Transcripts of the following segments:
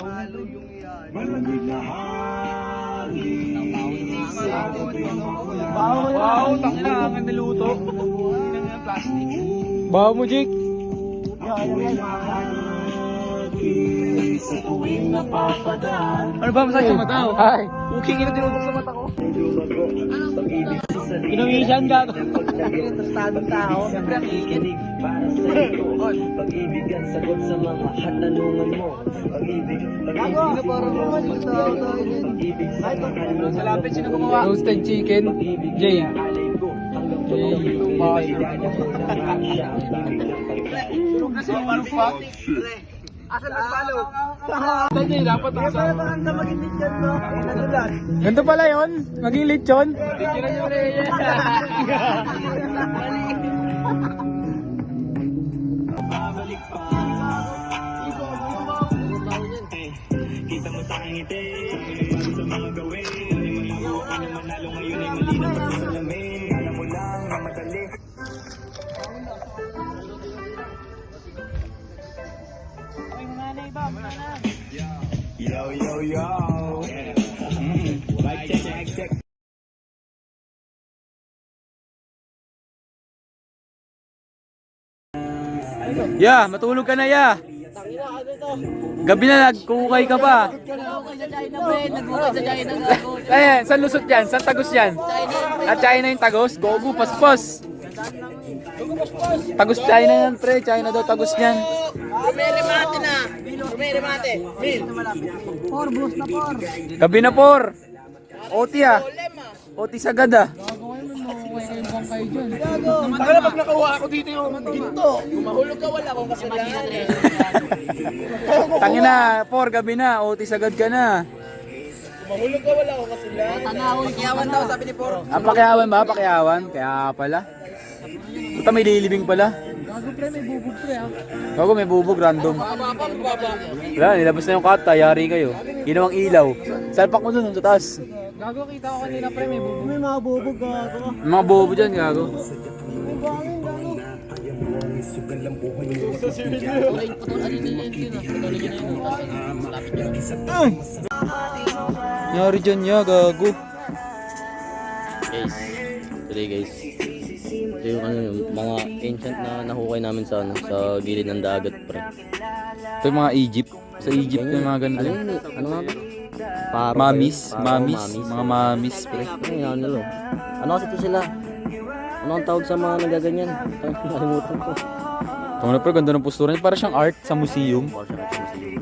Malamig na hangin. Wow, tangina, ang niluto. Hindi na plastic. Bawa mo, Jake. Sa tuwing napapadaan. Ano ba masakit sa mata? Ay. Uking ina tinubok sa mata ko. Inamisan ka. Tostadong tao. Siyempre ang ikit. Para sa iyo, pag-ibig ang sagot sa mga katanungan mo. Pag-ibig, pag-ibig, pag-ibig sa mga Sa lapit, sino gumawa? Roasted chicken. Jay. Kasi parang pa. Asan nagpalo? Dali, dapat ang sa... Ganito pala yun? Maging lechon? Tira nyo rin. Kita mo sa aking ngiti, sa mga gawin. Manalo ka na manalo ngayon ay malinaw at salamin. Alam mo lang na madali. Yo, yo, yo. Mic check, mic check. Ya, matulog ka na, ya. Gabi na, nagkukay ka pa. Eh, saan lusot yan? Saan tagos yan? At China yung tagos? Gogo, paspos. Tagos China yan, pre. China daw tagos yan. Rumerimate na. Rumerimate. Mil. Gabi na, por. Oti, ah. Oti sagad, ah. Takala pag nakawa ako dito yung ginto. Kumahulog ka wala akong kasalanan. Tangina, por, gabi na. Oti sagad ka na. Kumahulog ka wala akong kasalanan. Pakiyawan daw sabi ni Poro. Ah, pakiawan ba? Pakiawan? Kaya pala. Puta, may lilibing pala. Gago, may bubog, random. Wala, nilabas na yung kata, yari kayo. Ginawang ilaw. Salpak mo dun, sa taas. Gago, kita ko kanina pre, may bubog. May mga bobo dyan, gago. Yari dyan niya, gago. Guys, today guys, ito yung ano yung mga ancient na nahukay namin sa ano, sa gilid ng dagat pre. Ito yung mga Egypt. Sa Egypt yung mga ganito. Ano yun? Ano nga ba? Paro, Mamis, paro, mamis, mga mamis, pre. Ano yun, ano yun? Ano kasi ito sila? Ano ang tawag sa mga nagaganyan? Nakalimutan ko. Ito na, pre, ganda ng postura niya. Para siyang art sa museum. Or siya kasi museum.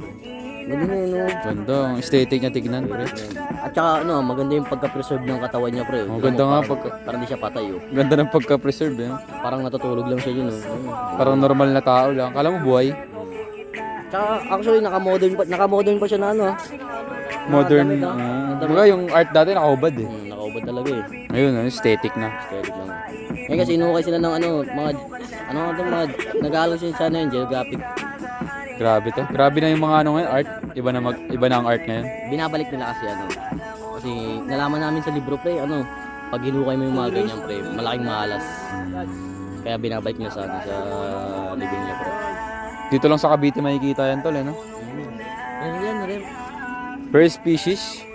Ganda na yun, no? Ganda, ang aesthetic niya tignan, pre. At saka ano, maganda yung pagka-preserve ng katawan niya pre. Oh, Tignan ganda mo, nga parang- pagka- Parang di siya patay oh. Ganda ng pagka-preserve, eh. Parang natutulog lang siya dun oh. Parang normal na tao lang. Kala mo buhay? Tsaka actually naka-modern pa siya na ano ah. Modern. Damit, ah. Baga yung art dati nakaubad eh. Nakaubad talaga eh. Ngayon, aesthetic na. Aesthetic lang. Ngayon kasi inukay sila ng ano, mga nag-aaral sila sa ano yun, geographic. Grabe to. Grabe na yung mga ano ngayon, art. Iba na ang art ngayon. Binabalik nila kasi ano. Kasi nalaman namin sa libro pre, ano, pag hinukay mo yung mga ganyan pre, malaking malas. Kaya binabalik nila sa ano, sa libro niya pre. Dito lang sa Cavite makikita yan tol, eh, no? Ano yan, rin? First species.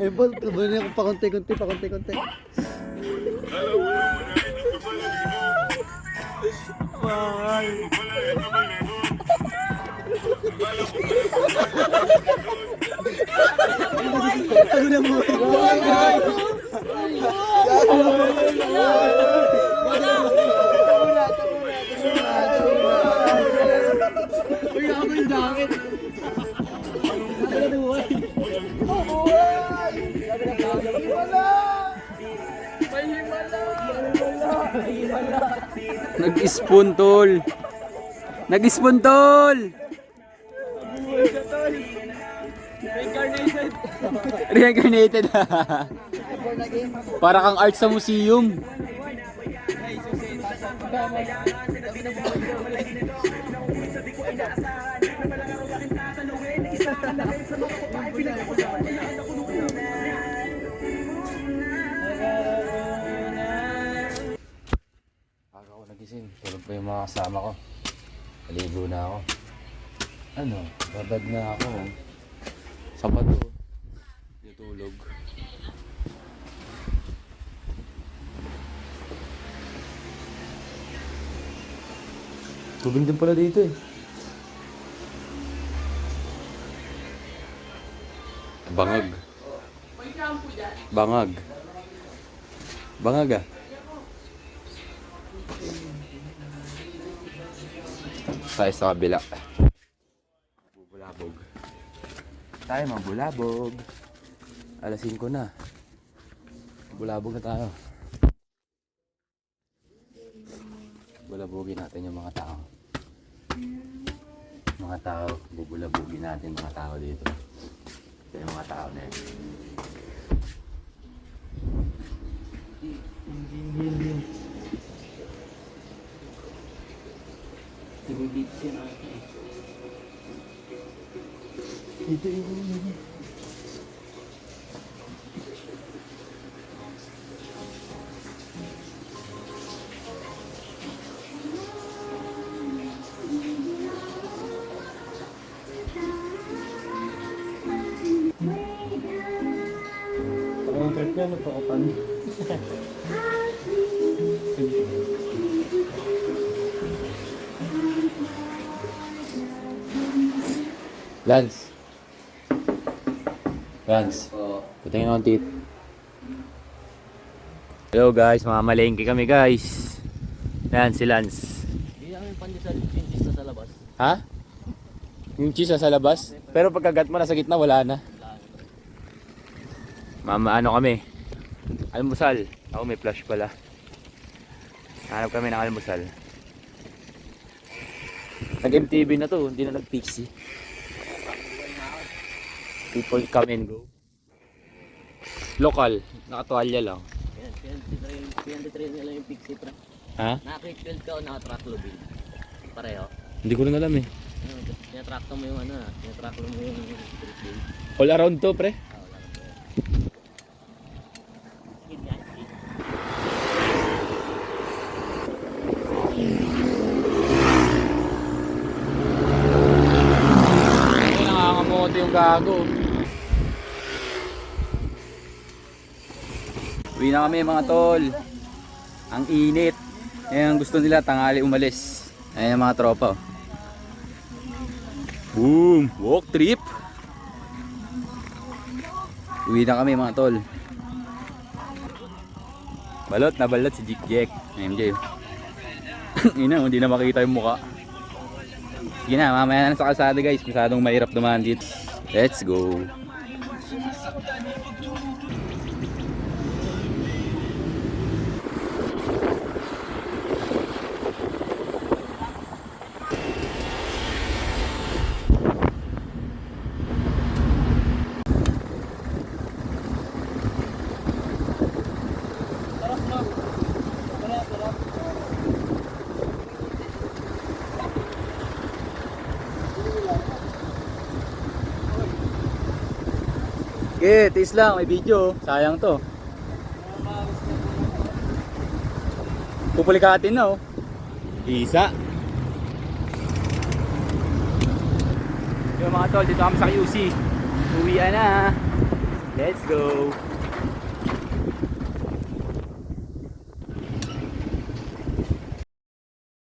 Eh, bol, niya ako pakunti-kunti. Ano na mo? Uy, ako yung jacket. Nag-spoon tol. Nag-spoon tol. Reincarnated. Para kang art sa museum. Aga ako nagising, tulog pa yung mga kasama ko. Naligo na ako. Ano, babad na ako. Sapato. Natulog. Tubig din pala dito eh. Bangag. Bangag. Bangag ah. Tayo sa kabila. Bubulabog. Tayo magbulabog. Alas 5 na. Bulabog na tayo. Bulabogin natin yung mga tao. Mga tao, bubulabogin natin mga tao dito. Ito yung mga tao na yun. Ang trip niya, napakupan. Lance. Lance. Patingin ako ng tit. Hello guys, mamamalengke kami guys. Yan si Lance. Hindi namin pandesal yung cheese na sa labas. Ha? Yung cheese nasa labas? Pero pagkagat mo nasa gitna wala na. Mama ano kami? Almusal. Ako may flash pala. Hanap kami ng almusal. Nag-MTV na to, hindi na nag-Pixie. People come and go. Local, nakatuwalya lang. Pinantitrail nila yung pixie pre. Ha? Naka-crate ka o naka-track lobin? Pareho? Hindi ko rin alam eh. Tinatrack mo yung ano, tinatrack mo yung street game. All around to pre. Wala na pre. Skin yan, skin. Ay, nangangamote yung gago. Uwi na kami mga tol. Ang init. Ayan, gusto nila tanghali umalis. Ayan ang mga tropa. Boom! Walk trip! Uwi na kami mga tol. Balot na balot si Jik. MJ. Ina, hindi na makita yung muka. Sige na, mamaya na sa kalsada guys. Masyadong mahirap dumaan dito. Let's go! Okay, tis lang, may video. Sayang to. Pupulikatin na oh. Isa. Yung mga tol, dito kami sa QC. Uwian na. Let's go.